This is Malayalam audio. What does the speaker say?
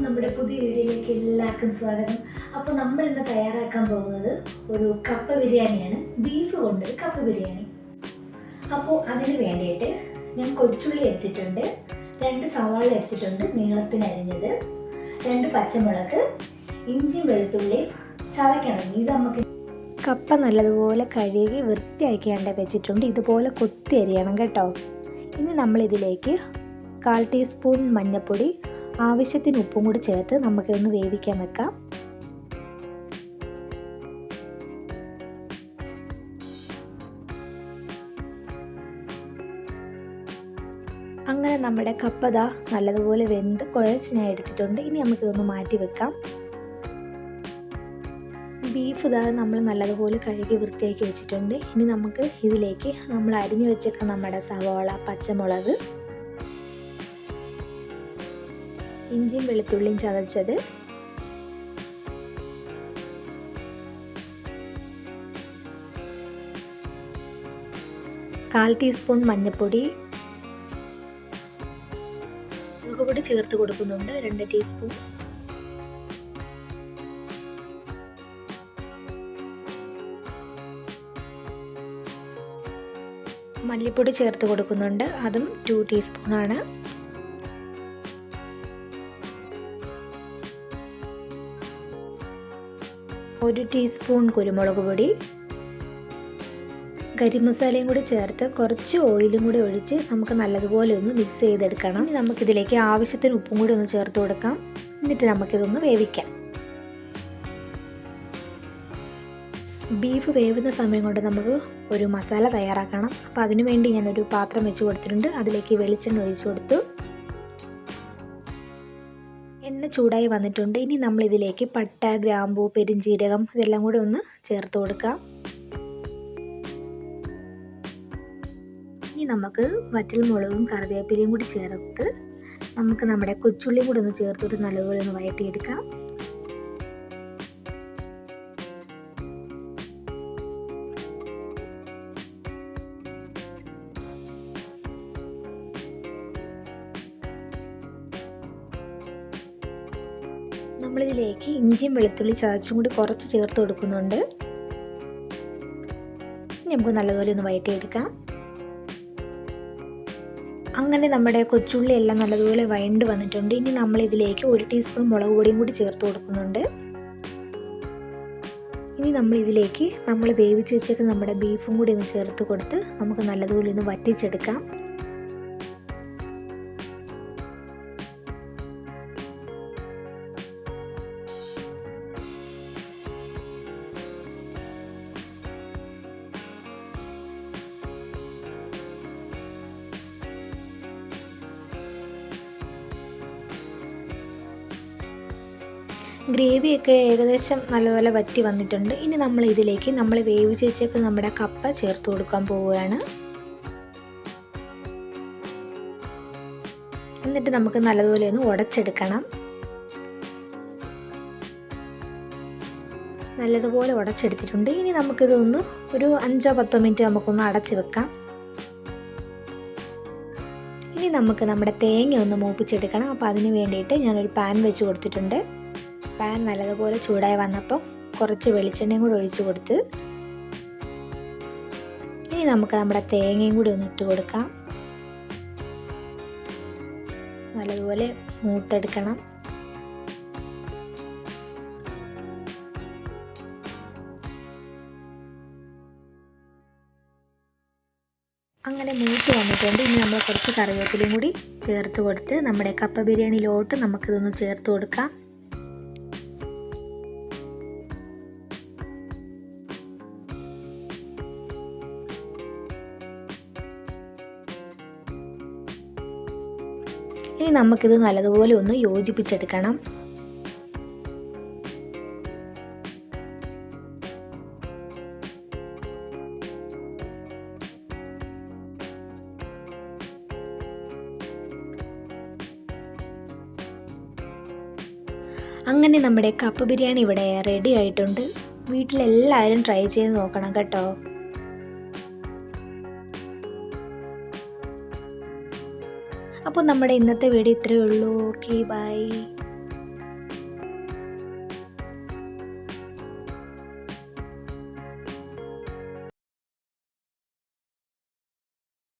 നമ്മുടെ പുതിയ വീഡിയോയിലേക്ക് എല്ലാവർക്കും സ്വാഗതം. അപ്പോൾ നമ്മൾ ഇന്ന് തയ്യാറാക്കാൻ പോകുന്നത് ഒരു കപ്പ ബിരിയാണിയാണ്. ബീഫ് കൊണ്ടൊരു കപ്പ ബിരിയാണി. അപ്പോൾ അതിന് വേണ്ടിയിട്ട് ഞാൻ കൊച്ചുള്ളി എടുത്തിട്ടുണ്ട്, 2 സവാള എടുത്തിട്ടുണ്ട് നീളത്തിന് അരിഞ്ഞത്, 2 പച്ചമുളക്, ഇഞ്ചി വെളുത്തുള്ളി ചതയ്ക്കണം. ഇത് നമുക്ക് കപ്പ നല്ലതുപോലെ കഴുകി വൃത്തിയാക്കിയാണ്ട് വെച്ചിട്ടുണ്ട്. ഇതുപോലെ കൊത്തി അരിയണം കേട്ടോ. ഇനി നമ്മളിതിലേക്ക് 1/4 ടീസ്പൂൺ മഞ്ഞൾപ്പൊടി, ആവശ്യത്തിന് ഉപ്പും കൂടി ചേർത്ത് നമുക്കിതൊന്ന് വേവിക്കാൻ വെക്കാം. അങ്ങനെ നമ്മുടെ കപ്പ ദാ നല്ലതുപോലെ വെന്ത് കുഴച്ച് ഞാൻ എടുത്തിട്ടുണ്ട്. ഇനി നമുക്കിതൊന്ന് മാറ്റി വെക്കാം. ബീഫ് ദാ നമ്മൾ നല്ലതുപോലെ കഴുകി വൃത്തിയാക്കി വെച്ചിട്ടുണ്ട്. ഇനി നമുക്ക് ഇതിലേക്ക് നമ്മൾ അരിഞ്ഞു വെച്ചേക്കുന്ന നമ്മുടെ സവാള, പച്ചമുളക്, ഇഞ്ചിയും വെളുത്തുള്ളിയും ചതച്ചത്, കാൽ ടീസ്പൂൺ മഞ്ഞൾപ്പൊടി, മുളക് പൊടി ചേർത്ത് കൊടുക്കുന്നുണ്ട് 2 ടീസ്പൂൺ, മല്ലിപ്പൊടി ചേർത്ത് കൊടുക്കുന്നുണ്ട്, അതും 2 ടീസ്പൂണാണ്. ഒരു ടീസ്പൂൺ കുരുമുളക് പൊടി, ഗരം മസാലയും കൂടി ചേർത്ത് കുറച്ച് ഓയിലും കൂടി ഒഴിച്ച് നമുക്ക് നല്ലതുപോലെ ഒന്ന് മിക്സ് ചെയ്തെടുക്കണം. ഇനി നമുക്കിതിലേക്ക് ആവശ്യത്തിന് ഉപ്പും കൂടി ഒന്ന് ചേർത്ത് കൊടുക്കാം. എന്നിട്ട് നമുക്കിതൊന്ന് വേവിക്കാം. ബീഫ് വേവുന്ന സമയം കൊണ്ട് നമുക്ക് ഒരു മസാല തയ്യാറാക്കണം. അപ്പോൾ അതിനു വേണ്ടി ഞാനൊരു പാത്രം വെച്ച് കൊടുത്തിട്ടുണ്ട്. അതിലേക്ക് വെളിച്ചെണ്ണ ഒഴിച്ചു കൊടുത്തു. എണ്ണ ചൂടായി വന്നിട്ടുണ്ട്. ഇനി നമ്മളിതിലേക്ക് പട്ട, ഗ്രാമ്പൂ, പെരുംജീരകം ഇതെല്ലാം കൂടി ഒന്ന് ചേർത്ത് കൊടുക്കാം. ഇനി നമുക്ക് വറ്റൽമുളകും കറിവേപ്പിലയും കൂടി ചേർത്ത് നമുക്ക് നമ്മുടെ കൊച്ചുള്ളിയും കൂടി ഒന്ന് ചേർത്തിട്ട് നല്ലപോലെ ഒന്ന് വഴറ്റിയെടുക്കാം. നമ്മളിതിലേക്ക് ഇഞ്ചിയും വെളുത്തുള്ളി ചതച്ചും കൂടി കുറച്ച് ചേർത്ത് കൊടുക്കുന്നുണ്ട്. നമുക്ക് നല്ലപോലെ ഒന്ന് വഴറ്റിയെടുക്കാം. അങ്ങനെ നമ്മുടെ കൊച്ചുള്ളി എല്ലാം നല്ലതുപോലെ വഴണ്ട് വന്നിട്ടുണ്ട്. ഇനി നമ്മളിതിലേക്ക് 1 ടീസ്പൂൺ മുളക് പൊടിയും കൂടി ചേർത്ത് കൊടുക്കുന്നുണ്ട്. ഇനി നമ്മളിതിലേക്ക് നമ്മൾ വേവിച്ച് വെച്ചേക്കുന്ന നമ്മുടെ ബീഫും കൂടി ഒന്ന് ചേർത്ത് കൊടുത്ത് നമുക്ക് നല്ലതുപോലെ ഒന്ന് വറ്റിച്ചെടുക്കാം. ഗ്രേവിയൊക്കെ ഏകദേശം നല്ലപോലെ വറ്റി വന്നിട്ടുണ്ട്. ഇനി നമ്മൾ ഇതിലേക്ക് നമ്മൾ വേവിച്ച് വെച്ചേക്ക് നമ്മുടെ കപ്പ ചേർത്ത് കൊടുക്കാൻ പോവുകയാണ്. എന്നിട്ട് നമുക്ക് നല്ലതുപോലെ ഒന്ന് ഉടച്ചെടുക്കണം. നല്ലതുപോലെ ഉടച്ചെടുത്തിട്ടുണ്ട്. ഇനി നമുക്കിതൊന്ന് ഒരു 5-10 മിനിറ്റ് നമുക്കൊന്ന് അടച്ച് വെക്കാം. ഇനി നമുക്ക് നമ്മുടെ തേങ്ങ ഒന്ന് മൂപ്പിച്ചെടുക്കണം. അപ്പോൾ അതിന് വേണ്ടിയിട്ട് ഞാനൊരു പാൻ വെച്ച് കൊടുത്തിട്ടുണ്ട്. പാൻ നല്ലതുപോലെ ചൂടായി വന്നപ്പോൾ കുറച്ച് വെളിച്ചെണ്ണയും കൂടി ഒഴിച്ചു കൊടുത്ത് ഇനി നമുക്ക് നമ്മുടെ തേങ്ങയും കൂടി ഒന്ന് ഇട്ട് കൊടുക്കാം. നല്ലതുപോലെ മൂത്തെടുക്കണം. അങ്ങനെ മൂത്ത് വന്നിട്ടുണ്ട്. ഇനി നമ്മൾ കുറച്ച് കറിവേപ്പിലയും കൂടി ചേർത്ത് കൊടുത്ത് നമ്മുടെ കപ്പ ബിരിയാണിയിലോട്ട് നമുക്കിതൊന്ന് ചേർത്ത് കൊടുക്കാം. ഇനി നമുക്കിത് നല്ലതുപോലെ ഒന്ന് യോജിപ്പിച്ചെടുക്കണം. അങ്ങനെ നമ്മുടെ കപ്പ ബിരിയാണി ഇവിടെ റെഡി ആയിട്ടുണ്ട്. വീട്ടിലെല്ലാവരും ട്രൈ ചെയ്ത് നോക്കണം കേട്ടോ. അപ്പോൾ നമ്മുടെ ഇന്നത്തെ വീഡിയോ ഇത്രയേ ഉള്ളൂ. Okay, by.